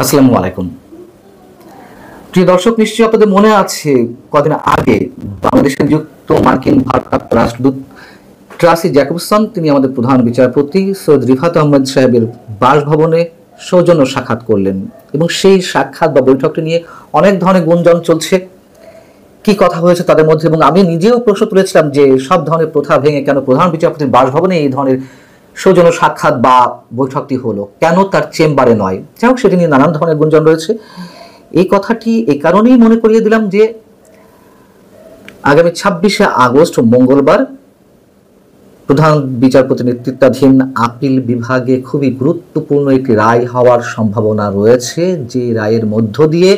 আসসালামু আলাইকুম। প্রিয় দর্শক, নিশ্চয়ই আপনাদের মনে আছে কদিন আগে বাংলাদেশে নিযুক্ত মার্কিন ভারপ্রাপ্ত রাষ্ট্রদূত ট্রাসি জ্যাকবসন তিনি আমাদের প্রধান বিচারপতি সৈয়দ রিফাত আহমেদ সাহেবের বাসভবনে সৌজন্য সাক্ষাৎ করলেন এবং সেই সাক্ষাৎ বা বৈঠকটি নিয়ে অনেক ধরনের গুঞ্জন চলছে। কি কথা হয়েছে তাদের মধ্যে, এবং আমি নিজেও প্রশ্ন তুলেছিলাম যে সব ধরনের প্রথা ভেঙে কেন প্রধান বিচারপতির বাসভবনে এই ধরনের সৌজন্য সাক্ষাৎ বা বৈঠকটি হলো, কেন তার চেম্বারে নয়। যাই হোক, সেটি নিয়ে নানান ধরনের গুঞ্জন রয়েছে। এই কথাটি এই কারণেই মনে করিয়ে দিলাম যে আগামী 26শে আগস্ট মঙ্গলবার প্রধান বিচারপতি নেতৃত্বাধীন আপিল বিভাগে খুবই গুরুত্বপূর্ণ একটি রায় হওয়ার সম্ভাবনা রয়েছে, যে রায়ের মধ্য দিয়ে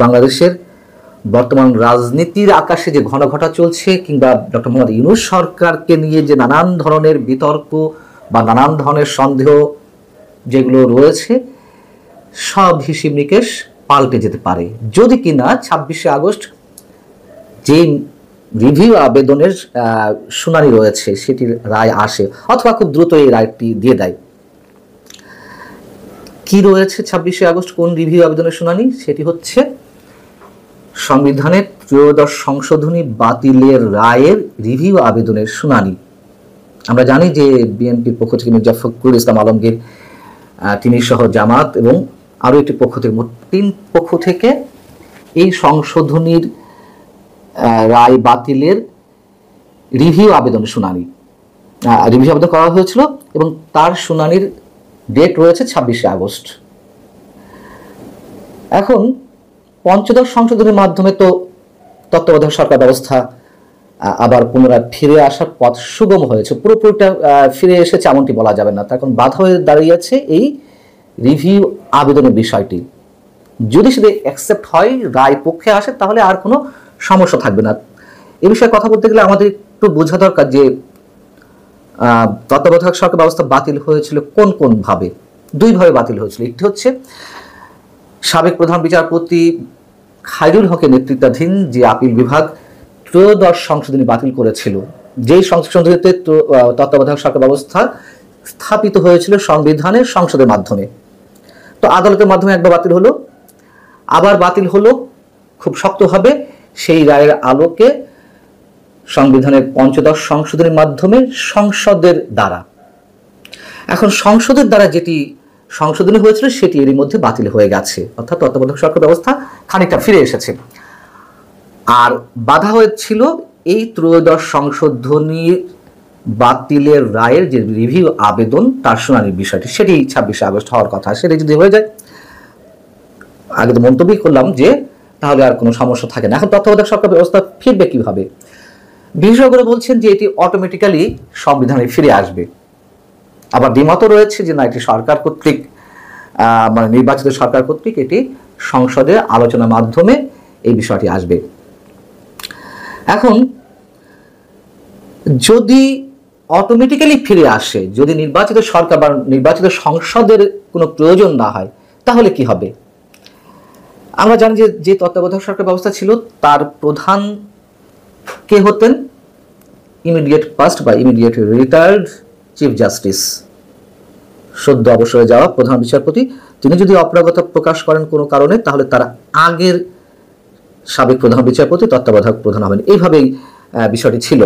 বাংলাদেশের বর্তমান রাজনীতির আকাশে যে ঘনঘটা চলছে, কিংবা ডক্টর মোহাম্মদ ইউনূস সরকারকে নিয়ে যে নানান ধরনের বিতর্ক বা নানান ধরনের সন্দেহ যেগুলো রয়েছে, সব হিসেব নিকেশ পাল্টে যেতে পারে যদি কিনা 26শে আগস্ট যে রিভিউ আবেদনের শুনানি রয়েছে সেটির রায় আসে, অথবা খুব দ্রুত এই রায়টি দিয়ে দেয়। কি রয়েছে 26শে আগস্ট, কোন রিভিউ আবেদনের শুনানি? সেটি হচ্ছে সংবিধানের ত্রয়োদশ সংশোধনী বাতিলের রায়ের রিভিউ আবেদনের শুনানি। আমরা জানি যে বিএনপির পক্ষ থেকে মির্জা ফখরুল ইসলাম আলমগীর তিনি সহ জামাত এবং আরও একটি পক্ষ থেকে, মোট 3 পক্ষ থেকে এই সংশোধনীর রায় বাতিলের রিভিউ আবেদনের শুনানি রিভিউ আবেদন করা হয়েছিল এবং তার শুনানির ডেট রয়েছে 26শে আগস্ট। এখন পঞ্চদশ সংশোধনীর মাধ্যমে তো তত্ত্বাবধায়ক সরকার ব্যবস্থা আবার পুনরায় ফিরে আসার পথ সুগম হয়েছে, পুরোপুরিটা ফিরে এসেছে এমনটি বলা যাবে না। তখন বাধা হয়ে দাঁড়িয়েছে এই রিভিউ আবেদনের বিষয়টি। যদি সেটা অ্যাকসেপ্ট হয়, রায় পক্ষে আসে, তাহলে আর কোনো সমস্যা থাকবে না। এ বিষয়ে কথা বলতে গেলে আমাদের একটু বোঝা দরকার যে তত্ত্বাবধায়ক সরকার ব্যবস্থা বাতিল হয়েছিল কোন কোন ভাবে। 2 ভাবে বাতিল হয়েছিল। একটি হচ্ছে সাবেক প্রধান বিচারপতি খায়রুল হকের নেতৃত্বাধীন যে আপিল বিভাগ ত্রয়োদশ সংশোধনী বাতিল করেছিল, যেই সংশোধনীতে তত্ত্বাবধায়ক সরকার ব্যবস্থা স্থাপিত হয়েছিল সংবিধানের সংসদের মাধ্যমে। তো আদালতের মাধ্যমে একবার বাতিল হলো, আবার বাতিল হলো খুব শক্তভাবে সেই রায়ের আলোকে সংবিধানের পঞ্চদশ সংশোধনীর মাধ্যমে সংসদের দ্বারা। এখন সংসদের দ্বারা যেটি সংশোধনী হয়েছিল সেটি এরই মধ্যে বাতিল হয়ে গেছে, অর্থাৎ তত্ত্বাবধায়ক সরকার ব্যবস্থা খানিকটা ফিরে এসেছে। আর বাধা হয়েছিল এই ত্রয়োদশ সংশোধনী বাতিলের রায়ের যে রিভিউ আবেদন তার শুনানির বিষয়টি, সেটি 26শে আগস্ট হওয়ার কথা। সেটি যদি হয়ে যায়, আগে তো মন্তব্যই করলাম যে তাহলে আর কোনো সমস্যা থাকে না। এখন তত্ত্বাবধায়ক সরকার ব্যবস্থা ফিরবে কিভাবে? বিশেষজ্ঞরা বলছেন যে এটি অটোমেটিক্যালি সংবিধানে ফিরে আসবে। আবার দ্বিমতও রয়েছে যে না, এটি সরকার কর্তৃক মানে নির্বাচিত সরকার কর্তৃক এটি সংসদে আলোচনার মাধ্যমে এই বিষয়টি আসবে। এখন যদি অটোমেটিক্যালি ফিরে আসে, যদি নির্বাচিত সরকার বা নির্বাচিত সংসদের কোনো প্রয়োজন না হয়, তাহলে কি হবে? আমরা জানি যে তত্ত্বাবধায়ক সরকার ব্যবস্থা ছিল তার প্রধান কে হতেন? ইমিডিয়েট পাস্ট বা ইমিডিয়েট রিটায়ার্ড চিফ জাস্টিস, সদ্য অবসরে যাওয়া প্রধান বিচারপতি। তিনি যদি অপারগতা প্রকাশ করেন কোনো কারণে, তাহলে তার আগের সাবেক প্রধান বিচারপতি তত্ত্বাবধায়ক প্রধান হবেন। এইভাবেই বিষয়টি ছিল।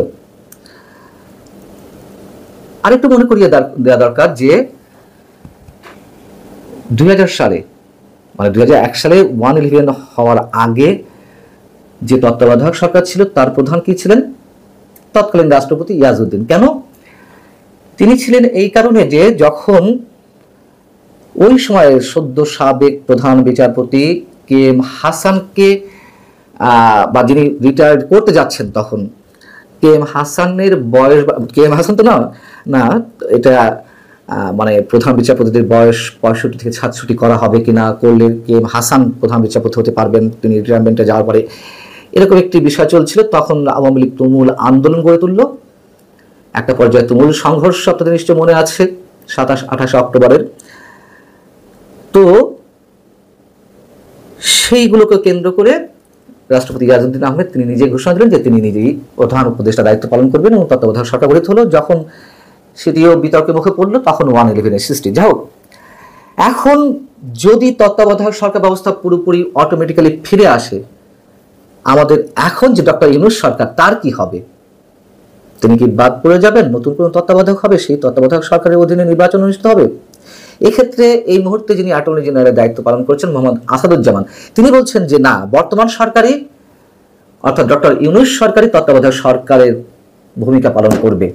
আরেকটু মনে করিয়ে দেওয়া দরকার যে 2000 সালে মানে 2001 সালে 111 হওয়ার আগে যে তত্ত্বাবধায়ক সরকার ছিল তার প্রধান কি ছিলেন? তৎকালীন রাষ্ট্রপতি ইয়াজউদ্দিন। কেন তিনি ছিলেন? এই কারণে যে যখন ওই সময়ে সদ্য সাবেক প্রধান বিচারপতি কে এম হাসানকে বা যিনি রিটায়ার্ড করতে যাচ্ছেন, তখন কে এম হাসানের বয়স, কে এম হাসান তো না এটা মানে প্রধান বিচারপতিদের বয়স 65 থেকে 67 করা হবে কিনা, করলে কে এম হাসান প্রধান বিচারপতি হতে পারবেন তিনি রিটায়ারমেন্টে যাওয়ার পরে, এরকম একটি বিষয় চলছিল। তখন আওয়ামী লীগ তুমুল আন্দোলন গড়ে তুলল। একটা পর্যায়ে তুমুল সংঘর্ষ আপনাদের নিশ্চয় মনে আছে 27-28 অক্টোবরের। তো সেইগুলোকে কেন্দ্র করে রাষ্ট্রপতি ইয়াজউদ্দিন আহমেদ তিনি নিজে ঘোষণা দিলেন যে তিনি নিজেই প্রধান উপদেষ্টা দায়িত্ব পালন করবেন এবং তত্ত্বাবধায়ক সরকার গঠিত হলো। যখন সেটিও বিতর্কের মুখে পড়লো, তখন 111 সৃষ্টি। যাই হোক, এখন যদি তত্ত্বাবধায়ক সরকার ব্যবস্থা পুরোপুরি অটোমেটিক্যালি ফিরে আসে, আমাদের এখন যে ডক্টর ইউনূস সরকার, তার কি হবে? তিনি কি বাদ পড়ে যাবেন? নতুন কোনো তত্ত্বাবধায়ক হবে, সেই তত্ত্বাবধায়ক সরকারের অধীনে নির্বাচন অনুষ্ঠিত হবে। এক্ষেত্রে এই মুহূর্তে যিনি অ্যাটর্নি জেনারেলের দায়িত্ব পালন করছেন মোহাম্মদ আসাদুজ্জামান, তিনি বলছেন যে না, বর্তমান সরকারই অর্থাৎ ডক্টর ইউনূস সরকারই তত্ত্বাবধায়ক সরকারের ভূমিকা পালন করবে।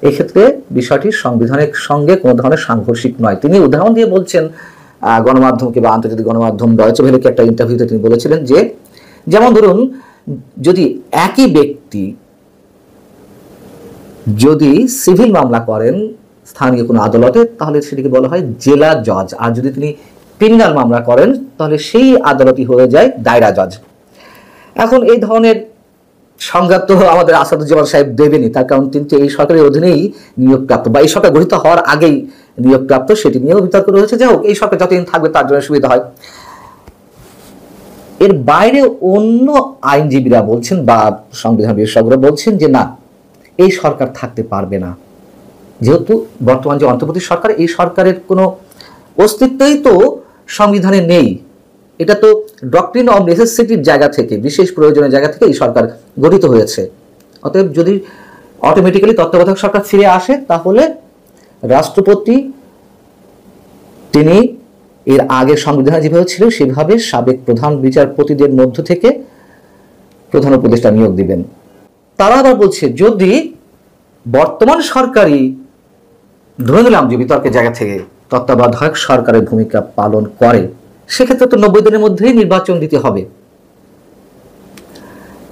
এক্ষেত্রে বিষয়টি সংবিধানের সঙ্গে কোনো ধরনের সাংঘর্ষিক নয়। তিনি উদাহরণ দিয়ে বলছেন, গণমাধ্যমকে বা আন্তর্জাতিক গণমাধ্যম ডয়েচে ভেলেকে একটা ইন্টারভিউতে তিনি বলেছিলেন যে, যেমন ধরুন, যদি একই ব্যক্তি যদি সিভিল মামলা করেন স্থানীয় কোনো আদালতে, তাহলে সেটিকে বলা হয় জেলা জজ, আর যদি তিনি ক্রিমিনাল মামলা করেন তাহলে সেই আদালতই হয়ে যায় দায়রা জজ। এখন এই ধরনের সংজ্ঞা তো আমাদের আসাদুজ্জামান সাহেব দেবেনি, তার কারণ তিনি এই সরকারের অধীনেই নিয়োগপ্রাপ্ত, বা এই সরকার গঠিত হওয়ার আগেই নিয়োগপ্রাপ্ত, সেটি নিয়েও বিতর্ক রয়েছে। যাই হোক, এই সরকার যতদিন থাকবে তার জন্য সুবিধা হয়। এর বাইরে অন্য আইনজীবীরা বলছেন বা সংবিধান বিশেষজ্ঞরা বলছেন যে না, এই সরকার থাকতে পারবে না, যেহেতু বর্তমান যে অন্তর্বর্তী সরকার, এই সরকারের কোনো অস্তিত্বই তো সংবিধানে নেই। এটা তো ডক্ট্রিন অফ নেসেসিটির জায়গা থেকে, বিশেষ প্রয়োজনের জায়গা থেকে এই সরকার গঠিত হয়েছে। অতএব যদি অটোমেটিক্যালি তত্ত্বাবধায়ক সরকার ফিরে আসে, তাহলে রাষ্ট্রপতি তিনি এর আগে সংবিধানে যেভাবে ছিল সেভাবে সাবেক প্রধান বিচারপতিদের মধ্য থেকে প্রধান উপদেষ্টা নিয়োগ দিবেন। তারা আবার বলছে, যদি বর্তমান সরকারই ধরে নিলাম যে বিতর্কের জায়গা থেকে তত্ত্বাবধায়ক সরকারের ভূমিকা পালন করে, সেক্ষেত্রে তো 90 দিনের মধ্যেই নির্বাচন দিতে হবে।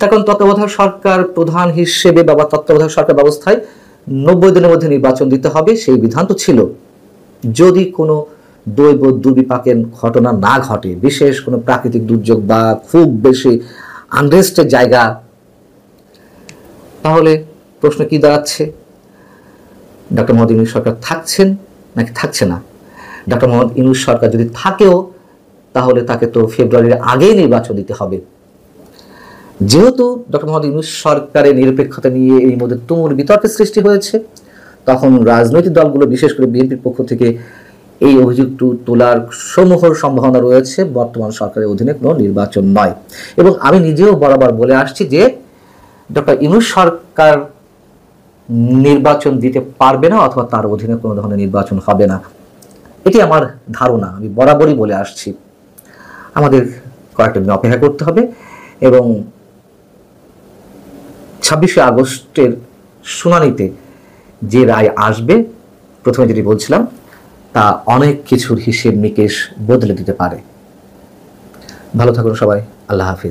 তখন তত্ত্বাবধায়ক সরকার প্রধান হিসেবে বা তত্ত্বাবধায়ক সরকার ব্যবস্থায় 90 দিনের মধ্যে নির্বাচন দিতে হবে, সেই বিধান তো ছিল। যদি কোনো দৈব দুর্বিপাকের ঘটনা না ঘটে, বিশেষ কোনো প্রাকৃতিক দুর্যোগ বা খুব বেশি আনরেস্টের জায়গা, তাহলে প্রশ্ন কি দাঁড়াচ্ছে, ডক্টর মোহাম্মদ ইউনূস সরকার থাকছেন নাকি থাকছে না? ডক্টর মোহাম্মদ ইউনূস সরকার যদি থাকেও, তাহলে তাকে তো ফেব্রুয়ারির আগেই নির্বাচন দিতে হবে। যেহেতু ডক্টর মোহাম্মদ ইউনূস সরকারের নিরপেক্ষতা নিয়ে এই মধ্যে তুমুল বিতর্কের সৃষ্টি হয়েছে, তখন রাজনৈতিক দলগুলো, বিশেষ করে বিএনপির পক্ষ থেকে এই অভিযোগটি তোলার সমূহ সম্ভাবনা রয়েছে বর্তমান সরকারের অধীনে কোনো নির্বাচন নয়। এবং আমি নিজেও বরাবর বলে আসছি যে ডক্টর ইউনূস সরকার নির্বাচন দিতে পারবে না, অথবা তার অধীনে কোনো ধরনের নির্বাচন হবে না, এটি আমার ধারণা। আমি বরাবরই বলে আসছি। আমাদের কয়েকটা দিন অপেক্ষা করতে হবে, এবং 26শে আগস্টের শুনানিতে যে রায় আসবে, প্রথমে যেটি বলছিলাম, তা অনেক কিছুর হিসেব নিকেশ বদলে দিতে পারে। ভালো থাকুন সবাই, আল্লাহ হাফিজ।